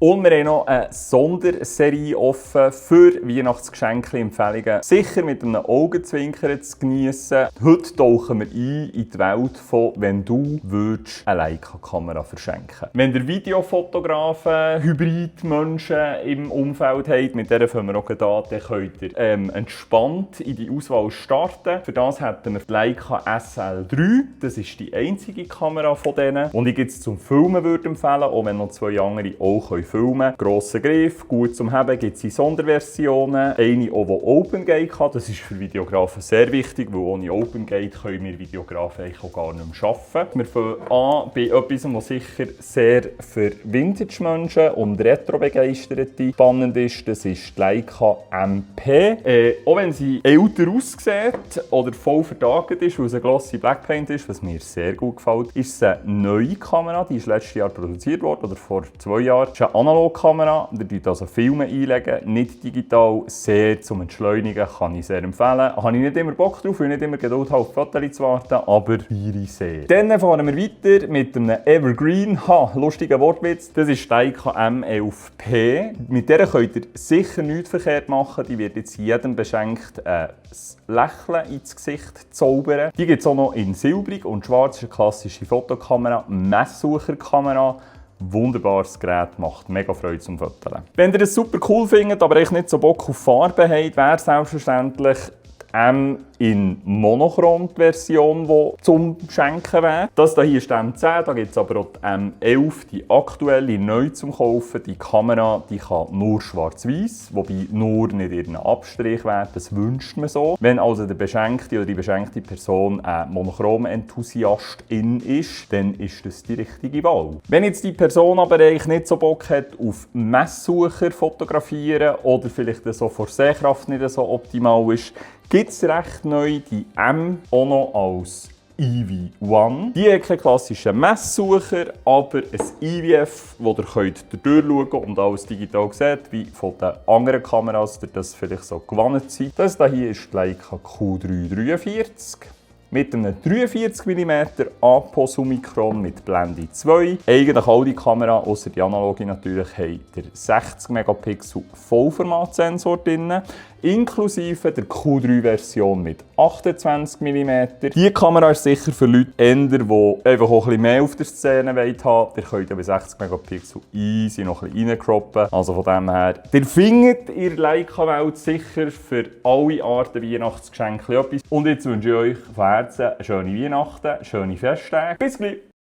Und wir haben noch eine Sonderserie offen für Weihnachtsgeschenke-Empfehlungen. Sicher mit einem Augenzwinkern zu geniessen. Heute tauchen wir ein in die Welt von, wenn du eine Leica-Kamera verschenken. Wenn ihr Videofotografen, Hybridmenschen im Umfeld habt, mit denen fangen wir auch an, dann könnt ihr entspannt in die Auswahl starten. Für das hätten wir die Leica SL3. Das ist die einzige Kamera von denen. Und ich jetzt zum Filmen würde empfehlen, auch wenn noch zwei andere auch filmen. Grosser Griff, gut zum Haben, gibt es in Sonderversionen. Eine auch, die OpenGate hat. Das ist für Videografen sehr wichtig, weil ohne OpenGate können wir Videografen eigentlich auch gar nicht mehr arbeiten. Wir fangen an bei etwas, was sicher sehr für Vintage-Menschen und Retro-Begeisterte spannend ist. Das ist die Leica MP. Auch wenn sie älter aussieht oder voll vertagt ist, weil es ein glossy Blackpaint ist, was mir sehr gut gefällt, ist es eine neue Kamera. Die ist letztes Jahr produziert worden, oder vor 2 Jahren. Es ist eine Analogkamera, ihr könnt also Filme einlegen, nicht digital, sehr zum Entschleunigen, kann ich sehr empfehlen. Habe ich nicht immer Bock drauf, weil ich nicht immer Geduld habe, auf Fotos zu warten, aber feiere ich sehr. Dann fahren wir weiter mit einem Evergreen, lustiger Wortwitz, das ist die Leica M11P. Mit der könnt ihr sicher nichts verkehrt machen, die wird jetzt jedem beschenkt ein Lächeln ins Gesicht zaubern. Die gibt es auch noch in silbrig und schwarz, ist eine klassische Fotokamera, Messsucherkamera. Wunderbares Gerät, macht mega Freude zum Fotografieren. Wenn ihr es super cool findet, aber echt nicht so Bock auf Farbe habt, wäre selbstverständlich die M in Monochrom-Version, die zum Schenken wäre. Das hier ist die M10, da gibt es aber auch die M11, die aktuelle, neu zum Kaufen. Die Kamera die kann nur schwarz-weiß, wobei nur nicht irgendein Abstrich wäre, das wünscht man so. Wenn also der Beschenkte oder die beschenkte Person ein Monochrom-Enthusiastin ist, dann ist das die richtige Wahl. Wenn jetzt die Person aber eigentlich nicht so Bock hat auf Messsucher fotografieren oder vielleicht so vor Sehkraft nicht so optimal ist, gibt es recht neu die M auch noch als EV1. Die hat keinen klassischen Messsucher, aber ein IVF, wo ihr durchschauen könnt und alles digital seht, wie von den anderen Kameras, die das vielleicht so gewohnt sind. Das hier ist die Leica Q343. Mit einem 43 mm Apo-Summicron mit Blende 2. Eigentlich all die Kameras, außer die analoge natürlich, haben der 60 Megapixel Vollformatsensor drin. Inklusive der Q3-Version mit 28 mm. Diese Kamera ist sicher für Leute die einfach auch ein bisschen mehr auf der Szene haben wollen. Ihr könnt ja bei 60 Megapixel easy noch ein bisschen reinkroppen. Also von dem her, ihr findet in der Leica-Welt sicher für alle Arten Weihnachtsgeschenke etwas. Und jetzt wünsche ich euch von Herzen eine schöne Weihnachten, schöne Festtage. Bis gleich!